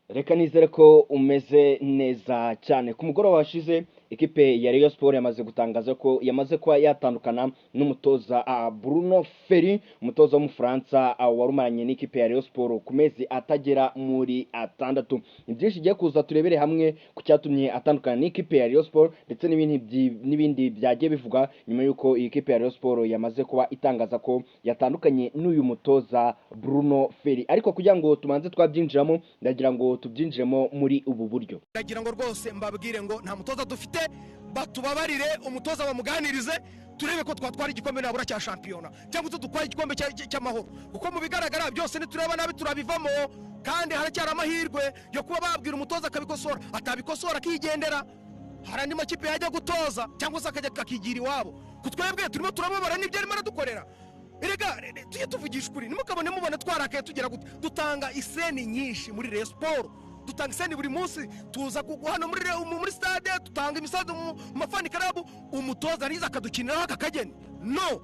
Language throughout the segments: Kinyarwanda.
Reka nizere ko umeze neza cyane. Ku mugoroba washize ikipe ya Rayon Sport yamaze gutangaza ko yamaze kuba yatandukana n'umutoza Bruno Ferri, umutoza w'umufaransa warumaranye n'ikipe ya Rayon Sport ku mezi atagera muri atandatu. Ni byinshi igiye kuza turebere hamwe ku cyatumye atandukana n'ikipe ya Rayon Sport ndetse n'ibindi byagiye bivuga nyuma y'uko iyi kipe ya Rayon Sport yamaze kuba itangaza ko yatandukanye n'uyu mutoza Bruno Ferri. Ariko kugira ngo tumanze twabyinjiramo ndagira ngo tubyinjiremo muri ubu buryo. Ndagira ngo rwose mbabwire ngo nta mutoza dufite, batubabarire umutoza bamuganirize turebe ko twatwara igikombe nabura cya shampiyona cyangwa tudukwaye igikombe cy'amahoro, kuko mu bigaragara byose nitureba nabi turabivamo, kandi haracyari amahirwe yo kuba babwira umutoza akabikosora, atabikosora akigendera, hari andi makipe yajya gutoza cyangwa se akajya kakigira iwabo. Kutwebwe turimo turababara n'ibyo arimo aradukorera. Erega tujye tuvugisha ukuri, nimukabone mubona twarakaye tugera dutanga iseni nyinshi muri Rayon Sport, dutanga iseni buri munsi, tuza kugwa hano muri stade, dutanga imisanzu mu mafani karabu, umutoza niza akadukiniraho akakageni. No,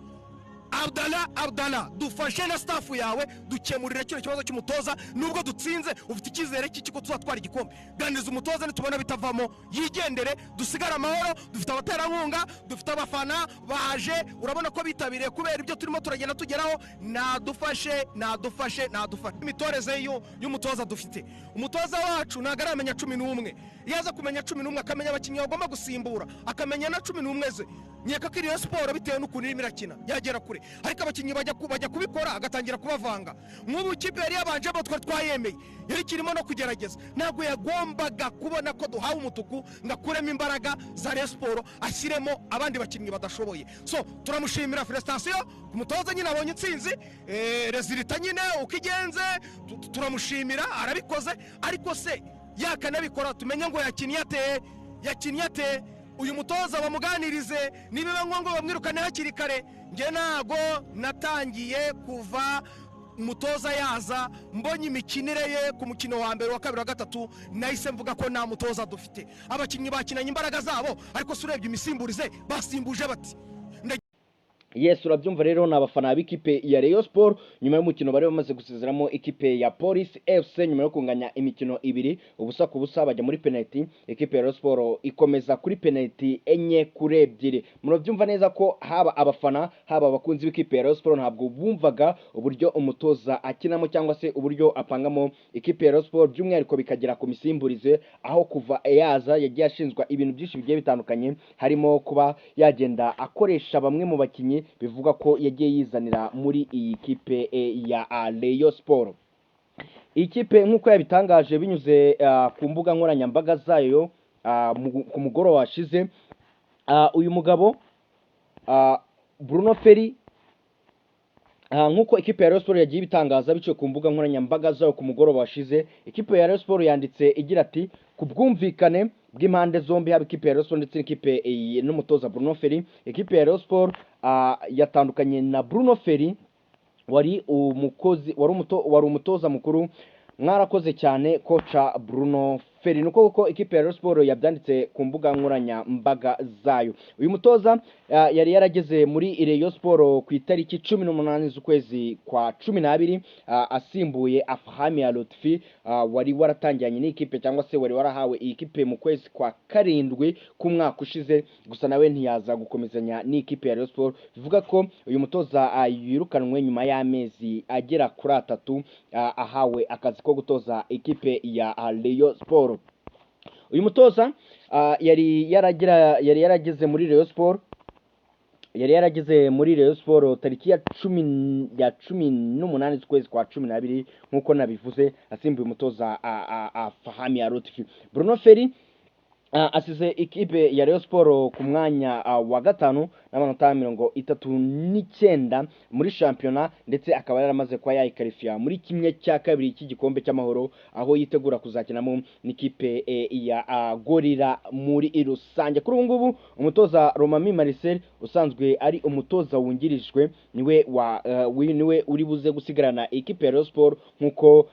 Abdallah dufashe na staff yawe dukemurira kino kibazo cy'umutoza, nubwo dutsinze ufite icyizere cy'iko tuzatwara igikombe. Ganiza umutoza nitubona bitavamo yigendere, dusigara amahoro, dufite abaterankunga, dufite abafana baje, urabona ko bitabiriye kubera ibyo turimo turagenda tugeraho. Nadufashe. Imitoreze y'umutoza dufite, umutoza wacu ntago aramenya 11, yaza kumenya 11 akamenya abakinnyi bagomba gusimbura, akamenya na 11 ze. Nyeka ko Rayon Sport bitewe n'ukuntu irimo irakina yagera kure, ariko abakinnyi bajya kubikora agatangira kubavanga. Nk'ubu kipe yari yabanje abo twayemeye yari kirimo no kugerageza, ntabwo yagombaga kubona ko duhawe umutuku ngakuremo imbaraga za Rayon Sport ashyiremo abandi bakinnyi badashoboye. So turamushimira, felicitation ku mutoza nyine abonye intsinzi, resulta nyine ukigenze turamushimira, arabikoze. Ariko se yakanabikora tumenye ngo yakinnye ate uyu mutoza bamuganirize, nibiba ngombwa bamwirukane hakiri kare. Nge nago natangiye kuva umutoza yaza, mbonye imikinire ye ku mukino wa mbere wa kabiri wa gatatu, nahise mvuga ko nta mutoza dufite. Abakinnyi bakinanye imbaraga zabo, ariko surebye imisimburize basimbuje bati. Yes, urabyumva rero ni abafana b'ikipe ya Rayon Sport nyuma y'umukino bari bamaze gusezeramo ikipe ya Police FC nyuma yo kunganya imikino ibiri ubusa ku busa bajya muri penalty. Ikipe ya Rayon Sport ikomeza kuri penalty enye kuri ebyiri. Murabyumva neza ko haba abafana haba abakunzi b'ikipe ya Rayon Sport ntabwo bumvaga uburyo umutoza akinamo cyangwa se uburyo apangamo ikipe ya Rayon Sport, by'umwihariko bikagera ku misimburize, aho kuva yaza yagiye ashinzwa ibintu byinshi bigiye bitandukanye, harimo kuba yagenda akoresha bamwe mu bakinnyi bivuga ko yagiye yizanira muri iyi kipe ya Rayon Sport. Ikipe nk'uko yabitangaje binyuze ku mbuga nkoranyambaga zayo ku mugoroba washize, uyu mugabo Bruno Ferri, nk'uko ikipe ya Rayon Sport yagiye ibitangaza biciye ku mbuga nkoranyambaga zayo ku mugoroba washize, ikipe ya Rayon Sport yanditse igira ati ku bwumvikane bw'impande zombi haba ikipe ya Rayon Sport ndetse n'ikipe n'umutoza Bruno Ferri, ikipe ya Rayon Sport yatandukanye na Bruno Ferri wari umutoza mukuru. Mwarakoze cyane kocha Bruno Ferri. Nuko kuko ikipe ya Rayon Sport yabyanditse ku mbuga nkoranyambaga zayo. Uyu mutoza yari yarageze muri Rayon Sport ku itariki 18 z'ukwezi kwa 12 asimbuye Afahami Lotfi wari waratangiranye n'ikipe cyangwa se wari warahawe iyi kipe mu kwezi kwa 7 k'umwaka ushize, gusa nawe ntiyaza gukomezanya n'ikipe ya Rayon Sport. Bivuga ko uyu mutoza yirukanwe nyuma y'amezi agera kuri 3 ahawe akazi ko gutoza ikipe ya Rayon Sport. Uyu mutoza yari yarageze muri Rayon Sport, tariki ya 18 z'ukwezi kwa 12 nk'uko nabivuze, asimbuye umutoza Fahami Lotfi. Bruno Ferri asize ikipe ya Rayon Sport ku mwanya wa gatanu n'amanota 39 muri shampiyona, ndetse akaba yaramaze kuba yayikarifiya muri kimwe cya kabiri cy'igikombe cy'amahoro, aho yitegura kuzakinamo n'ikipe ya Gorilla muri rusange. Kuri ubu ngubu umutoza Romami Marcel usanzwe ari umutoza wungirijwe niwe uri buze gusigarana ikipe ya Rayon Sport, nk'uko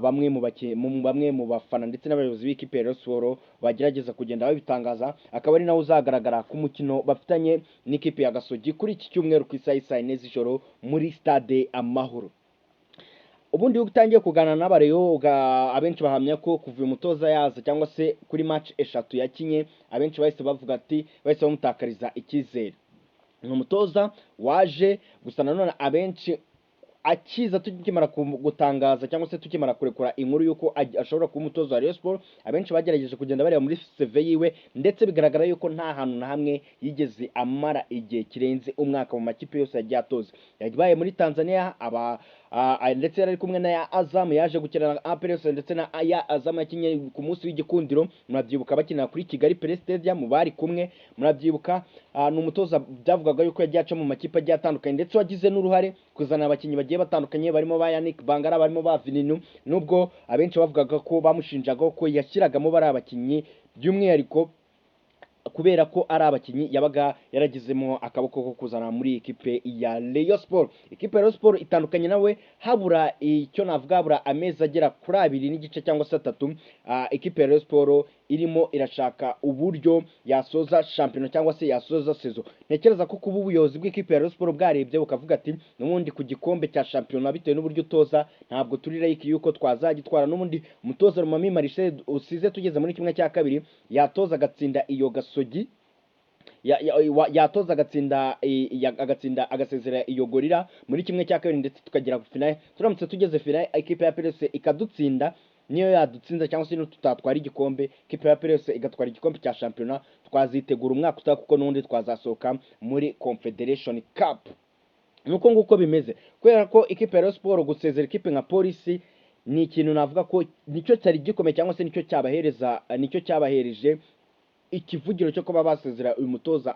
bamwe mu bafana ndetse n'abayobozi b'ikipe ya Rayon Sport bagerageza kugenda babitangaza. Akaba ari nawe uzagaragara ku mukino bafitanye n'ikipe ya Gasogi kuri iki cyumweru ku isaha 4 z'ijoro muri stade Amahoro. ubundi iyo utangiye kuganira n'abareyo abenshi bahamya ko kuva uyu mutoza yaza cyangwa se kuri match eshatu yakinye abenshi bahise bavuga ati bahise bamutakariza icyizere. Ni umutoza waje gusa nanone abenshi akiza tukimara gutangaza cyangwa se tukimara kurekura inkuru yuko ashobora kuba umutoza wa Rayon Sport, abenshi bagerageje kugenda bareba muri CV yiwe ndetse bigaragara yuko nta hantu na hamwe yigeze amara igihe kirenze umwaka mu makipe yose yagiye atoza. Yabaye muri Tanzania ndetse yari kumwe na ya Azam, yaje gukina na APRS ndetse na ya Azam yakinye ku munsi w'igikundiro, murabyibuka bakinira kuri Kigali Play Stadium bari kumwe, murabyibuka. Ni umutoza byavugaga yuko yagiye aca mu makipe agiye atandukanye ndetse wagize n'uruhare kuzana abakinnyi bagiye batandukanye barimo ba Yannick Bangara, barimo ba Vininu, nubwo abenshi bavugaga ko bamushinjaga ko yashyiragamo bari abakinnyi by'umwihariko kubera ko ari abakinnyi yabaga yaragizemo akaboko ko kuzana muri ekipe ya Rayon Sport. Ekipe ya Rayon Sport itandukanye nawe habura icyo navuga, habura amezi agera kuri 2 n'igice cyangwa se 3, ekipe ya Rayon Sport irimo irashaka uburyo yasoza shampiyona cyangwa se yasoza sezo. Ntekereza ko kuba ubuyobozi bw'ekipe ya Rayon Sport bwarebye bukavuga ati n'ubundi ku gikombe cya shampiyona bitewe n'uburyo utoza ntabwo turi like yuko twazagitwara, n'ubundi umutoza Rumami Marcel usize tugeze muri kimwe cya kabiri yatoza agatsinda iyo Gasogi, yatoza agatsinda agasezera iyo Gorira muri kimwe cya kabiri ndetse tukagera ku finale. Turamutse tugeze finale ekipe ya PRS ikadutsinda, niyo yadutsinda cyangwa se tutatwara igikombe, ekipe ya PRS igatwara igikombe cya shampiyona, twazitegura umwaka utaha kuko n'ubundi twazasohoka muri Confederation Cup. Nuko nguko bimeze, kubera ko ekipe ya Rayon Sport gusezera ekipe nka Polisi ni ikintu navuga ko nicyo cyari gikomeye cyangwa se nicyo cyabahereje ikivugiro cyo kuba basezera uyu mutoza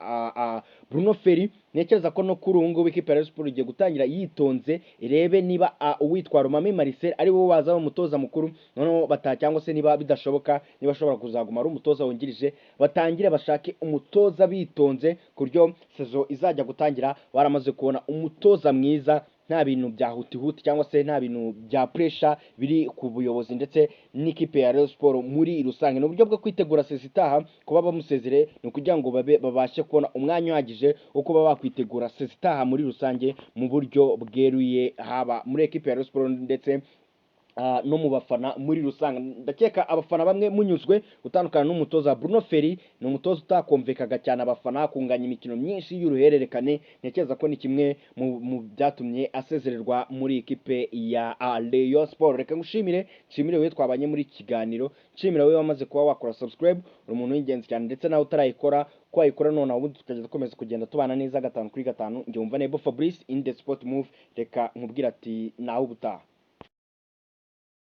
Bruno Ferry. Ntekereza ko no kuri ubu ngubu ekipe ya Rayon Sport igiye gutangira yitonze irebe niba uwitwa Rumami Marcel ari wo waza umutoza mukuru, noneho cyangwa se niba bidashoboka, niba ashobora kuzaguma ari umutoza wungirije, batangire bashake umutoza bitonze ku buryo sezo izajya gutangira baramaze kubona umutoza mwiza, nta bintu bya huti cyangwa se nta bintu bya pressure biri ku buyobozi ndetse n'ikipe ya Rayon Sport muri rusange. N'uburyo bwo kwitegura sezo itaha kuba bamusezere ni ukugira ngo babashe kubona umwanya uhagije wo kuba bakwitegura sezo itaha muri rusange mu buryo bweruye, haba muri ekipe ya Rayon Sport ndetse no mu bafana muri rusange. Ndakeka abafana bamwe munyuzwe gutandukana n'umutoza Bruno Ferry. Ni umutoza utakomvekaga cyane abafana, kunganya imikino myinshi y'uruhererekane. Ntekereza ko ni kimwe mu byatumye asezererwa muri ekipe ya Rayon Sport. Reka ngushimire wewe twabanye muri kiganiro, nshimira wewe wamaze kuba wakora subscribe, uri umuntu w'ingenzi cyane, ndetse nawe utarayikora ko wayikora none, ubundi tukageza dukomeza kugenda tubana neza 5 kuri 5. Njye wumva Nebo Fabrice in the sport move. Reka nkubwira ati naho ubutaha.